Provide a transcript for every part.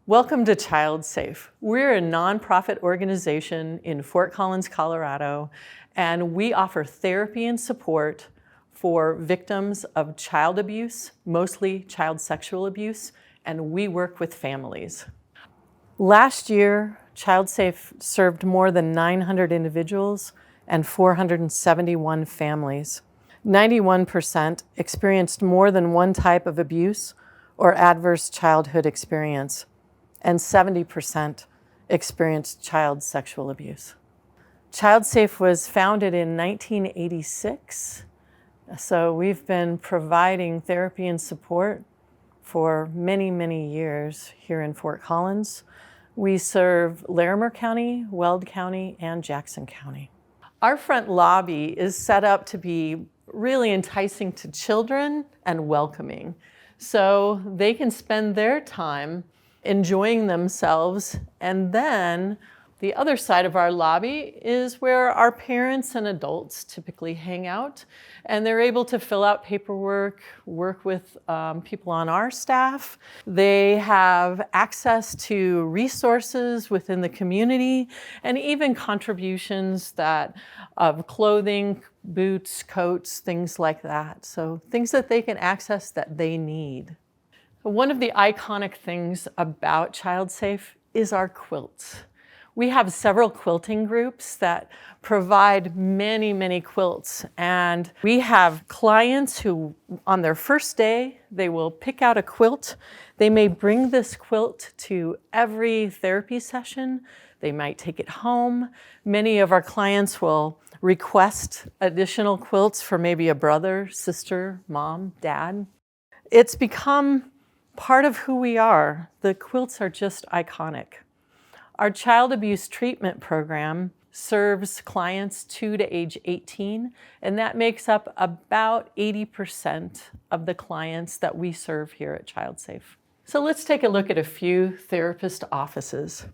Welcome to ChildSafe. We're a nonprofit organization in Fort Collins, Colorado, and we offer therapy and support for victims of child abuse, mostly child sexual abuse, and we work with families. Last year, ChildSafe served more than 900 individuals and 471 families. 91% experienced more than one type of abuse or adverse childhood experience, and 70% experienced child sexual abuse. ChildSafe was founded in 1986, so we've been providing therapy and support for many, many years here in Fort Collins. We serve Larimer County, Weld County, and Jackson County. Our front lobby is set up to be really enticing to children and welcoming, so they can spend their time enjoying themselves. And then the other side of our lobby is where our parents and adults typically hang out, and they're able to fill out paperwork, work with people on our staff. They have access to resources within the community and even contributions of clothing, boots, coats, things like that. So things that they can access that they need. One of the iconic things about ChildSafe is our quilts. We have several quilting groups that provide many, many quilts. And we have clients who, on their first day, they will pick out a quilt. They may bring this quilt to every therapy session. They might take it home. Many of our clients will request additional quilts for maybe a brother, sister, mom, dad. It's become part of who we are. The quilts are just iconic. Our child abuse treatment program serves clients 2 to age 18, and that makes up about 80% of the clients that we serve here at ChildSafe. So let's take a look at a few therapist offices.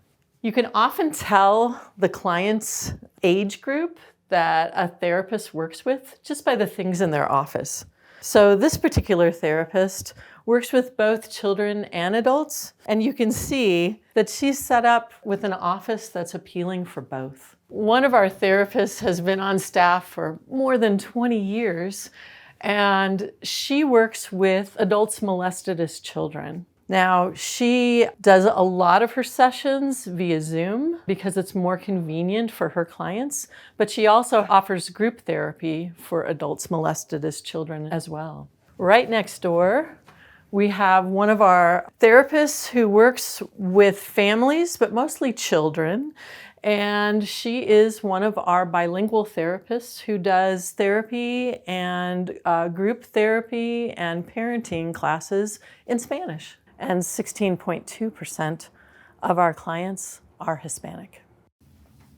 You can often tell the client's age group that a therapist works with just by the things in their office. So this particular therapist works with both children and adults, and you can see that she's set up with an office that's appealing for both. One of our therapists has been on staff for more than 20 years, and she works with adults molested as children. Now, she does a lot of her sessions via Zoom because it's more convenient for her clients, but she also offers group therapy for adults molested as children as well. Right next door, we have one of our therapists who works with families, but mostly children, and she is one of our bilingual therapists who does therapy and group therapy and parenting classes in Spanish. And 16.2% of our clients are Hispanic.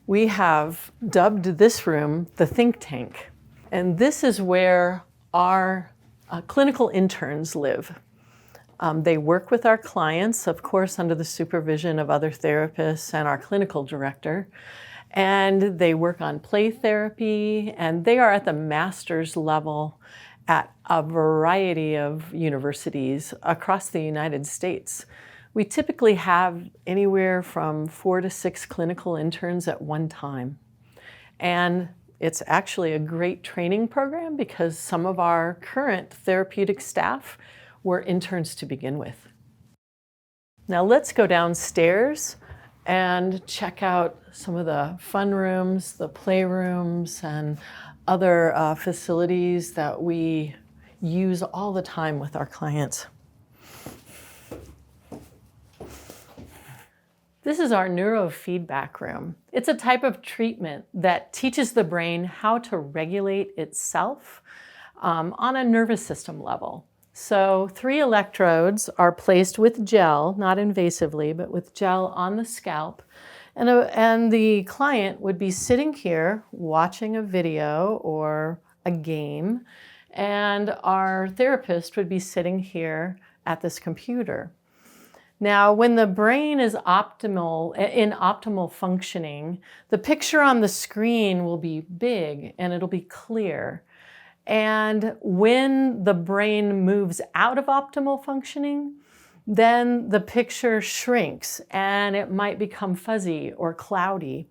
We have dubbed this room the think tank, and this is where our clinical interns live. They work with our clients, of course, under the supervision of other therapists and our clinical director, and they work on play therapy, and they are at the master's level at a variety of universities across the United States. We typically have anywhere from 4 to 6 clinical interns at one time. And it's actually a great training program because some of our current therapeutic staff were interns to begin with. Now let's go downstairs and check out some of the fun rooms, the playrooms, and other facilities that we use all the time with our clients. This is our neurofeedback room. It's a type of treatment that teaches the brain how to regulate itself on a nervous system level. So 3 electrodes are placed with gel, not invasively, but with gel on the scalp. And the client would be sitting here watching a video or a game, and our therapist would be sitting here at this computer. Now, when the brain is in optimal functioning, the picture on the screen will be big and it'll be clear. And when the brain moves out of optimal functioning, then the picture shrinks and it might become fuzzy or cloudy.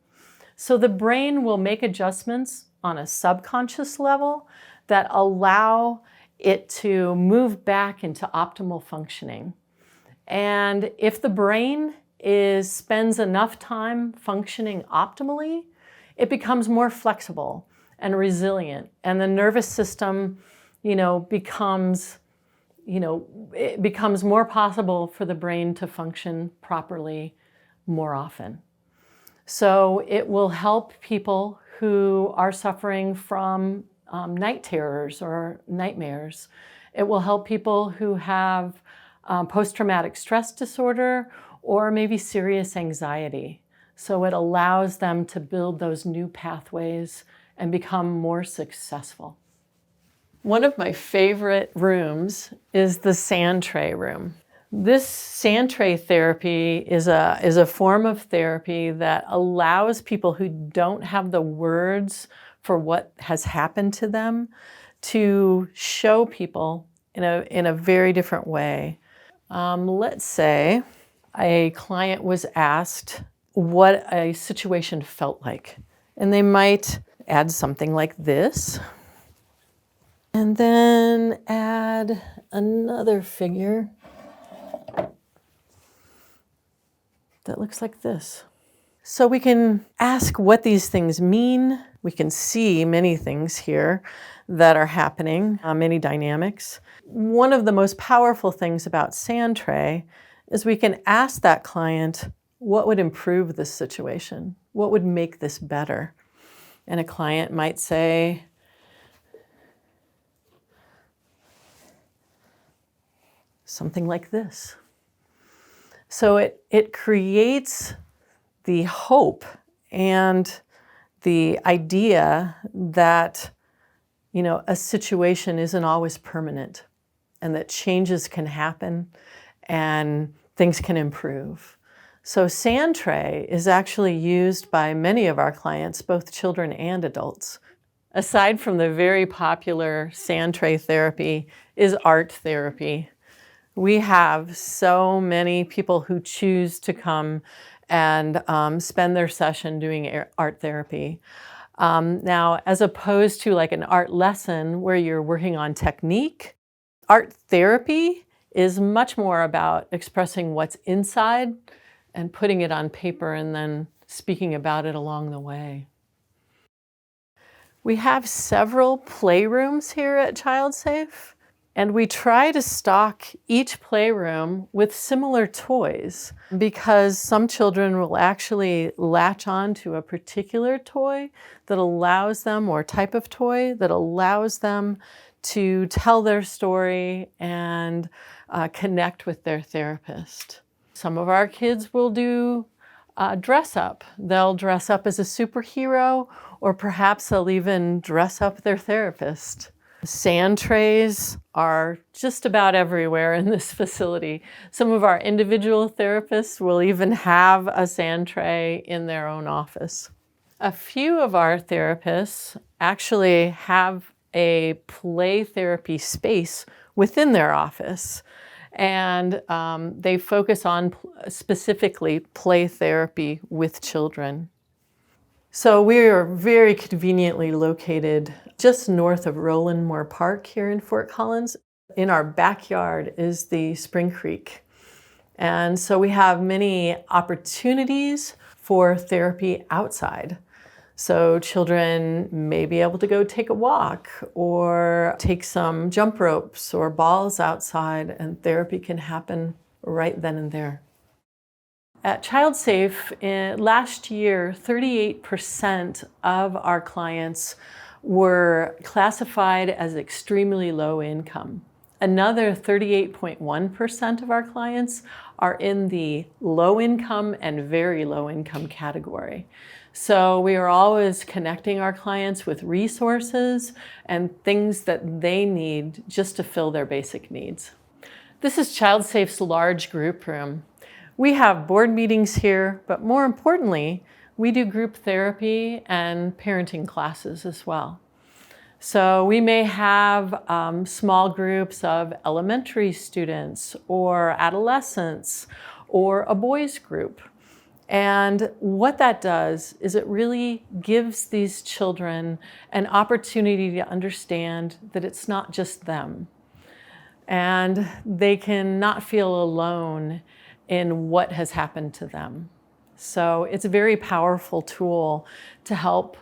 So the brain will make adjustments on a subconscious level that allow it to move back into optimal functioning. And if the brain spends enough time functioning optimally, it becomes more flexible and resilient, and the nervous system, becomes more possible for the brain to function properly more often. So it will help people who are suffering from night terrors or nightmares. It will help people who have post-traumatic stress disorder or maybe serious anxiety. So it allows them to build those new pathways and become more successful. One of my favorite rooms is the sand tray room. This sand tray therapy is a form of therapy that allows people who don't have the words for what has happened to them to show people in a very different way. Let's say a client was asked what a situation felt like, and they might add something like this, and then add another figure that looks like this. So we can ask what these things mean. We can see many things here that are happening, many dynamics. One of the most powerful things about sand tray is we can ask that client, what would improve this situation? What would make this better? And a client might say, something like this. So it creates the hope and the idea that, a situation isn't always permanent and that changes can happen and things can improve. So sand tray is actually used by many of our clients, both children and adults. Aside from the very popular sand tray therapy is art therapy. We have so many people who choose to come and spend their session doing art therapy. Now, as opposed to like an art lesson where you're working on technique, art therapy is much more about expressing what's inside and putting it on paper and then speaking about it along the way. We have several playrooms here at ChildSafe. And we try to stock each playroom with similar toys because some children will actually latch on to a particular toy that allows them, or type of toy that allows them to tell their story and connect with their therapist. Some of our kids will do dress up. They'll dress up as a superhero, or perhaps they'll even dress up their therapist. Sand trays are just about everywhere in this facility. Some of our individual therapists will even have a sand tray in their own office. A few of our therapists actually have a play therapy space within their office, and they focus on specifically play therapy with children. So we are very conveniently located just north of Roland Moore Park here in Fort Collins. In our backyard is the Spring Creek. And so we have many opportunities for therapy outside. So children may be able to go take a walk or take some jump ropes or balls outside, and therapy can happen right then and there. At ChildSafe, last year, 38% of our clients were classified as extremely low income. Another 38.1% of our clients are in the low income and very low income category. So we are always connecting our clients with resources and things that they need just to fill their basic needs. This is ChildSafe's large group room. We have board meetings here, but more importantly, we do group therapy and parenting classes as well. So we may have small groups of elementary students or adolescents or a boys group. And what that does is it really gives these children an opportunity to understand that it's not just them. And they can not feel alone in what has happened to them. So it's a very powerful tool to help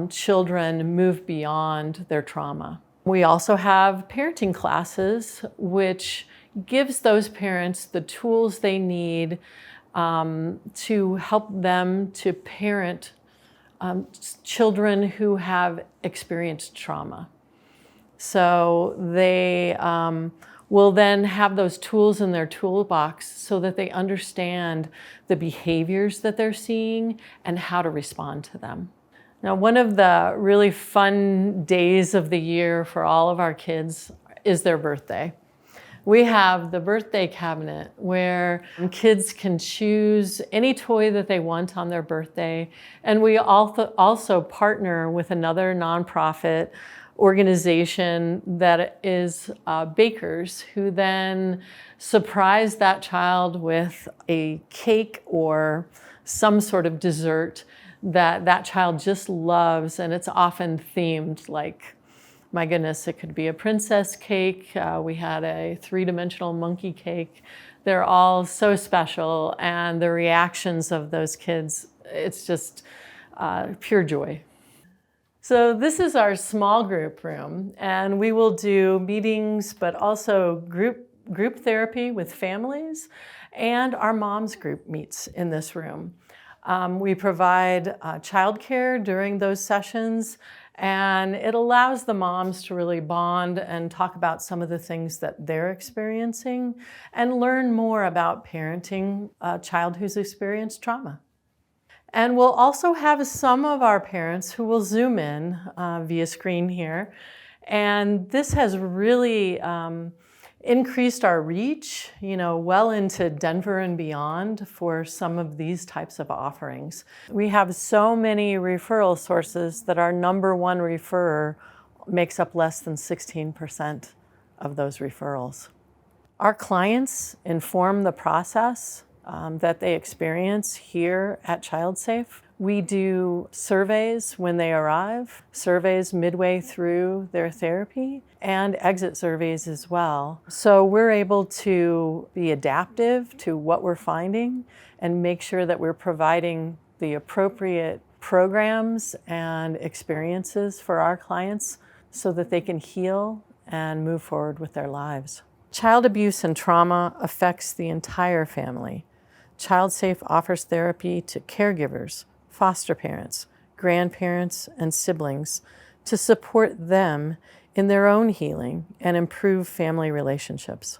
children move beyond their trauma. We also have parenting classes, which gives those parents the tools they need to help them to parent children who have experienced trauma. So they will then have those tools in their toolbox so that they understand the behaviors that they're seeing and how to respond to them. Now, one of the really fun days of the year for all of our kids is their birthday. We have the birthday cabinet where kids can choose any toy that they want on their birthday. And we also partner with another nonprofit organization that is bakers who then surprise that child with a cake or some sort of dessert that that child just loves. And it's often themed, like, my goodness, it could be a princess cake. We had a three-dimensional monkey cake. They're all so special, and the reactions of those kids, it's just pure joy. So this is our small group room, and we will do meetings, but also group therapy with families, and our moms group meets in this room. We provide childcare during those sessions, and it allows the moms to really bond and talk about some of the things that they're experiencing and learn more about parenting a child who's experienced trauma. And we'll also have some of our parents who will Zoom in via screen here. And this has really increased our reach, well into Denver and beyond for some of these types of offerings. We have so many referral sources that our number one referrer makes up less than 16% of those referrals. Our clients inform the process that they experience here at ChildSafe. We do surveys when they arrive, surveys midway through their therapy, and exit surveys as well. So we're able to be adaptive to what we're finding and make sure that we're providing the appropriate programs and experiences for our clients so that they can heal and move forward with their lives. Child abuse and trauma affects the entire family. ChildSafe offers therapy to caregivers, foster parents, grandparents, and siblings to support them in their own healing and improve family relationships.